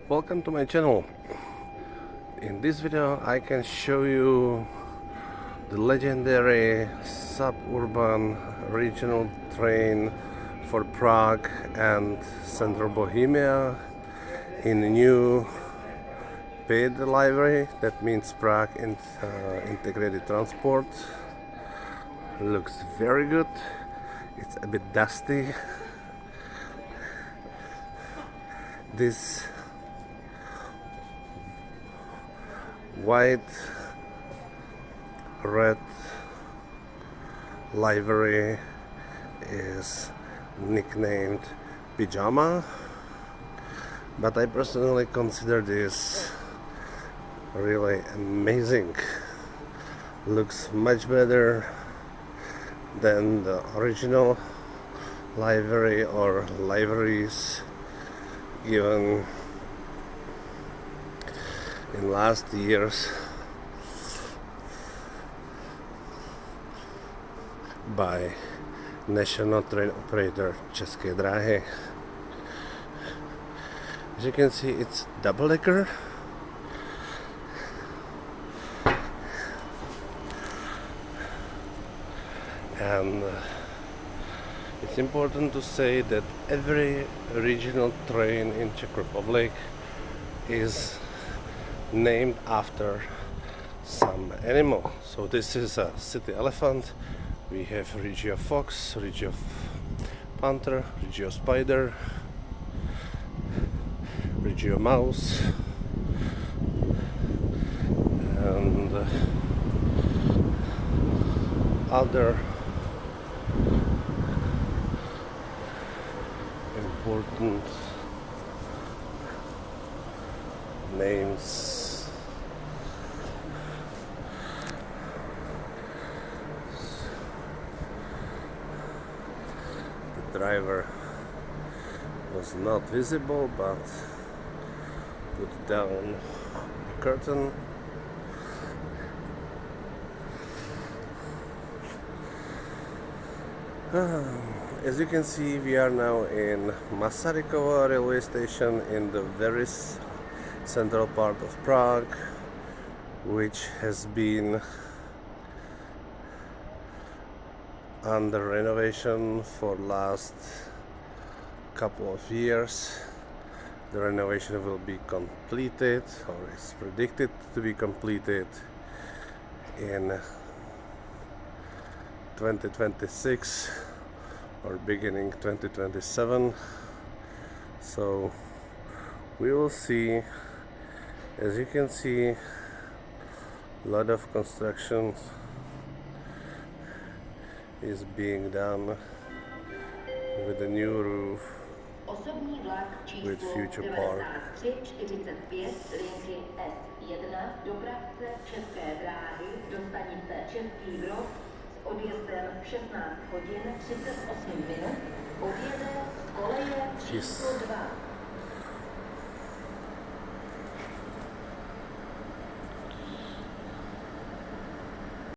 Welcome to my channel. In this video I can show you the legendary suburban regional train for Prague and Central Bohemia in a new paid livery. That means Prague Integrated Transport. Looks very good. It's a bit dusty. This white red livery is nicknamed Pyjama, but I personally consider this really amazing. Looks much better than the original livery or liveries given in last years by national train operator České dráhy. As you can see, it's double-decker. And it's important to say that every regional train in Czech Republic is named after some animal. So this is a CityElefant. We have Regio Fox, Regio Panther, Regio Spider, Regio Mouse, and other important names. The driver was not visible, but put down the curtain. As you can see, we are now in Masarykovo railway station in the very central part of Prague, which has been under renovation for last couple of years. The renovation will be completed, or is predicted to be completed, in 2026 or beginning 2027. So we will see. As you can see, a lot of construction is being done with a new roof, with future park. Odjezdem 16 hodin 38 minut odjede z koleje číslo 2.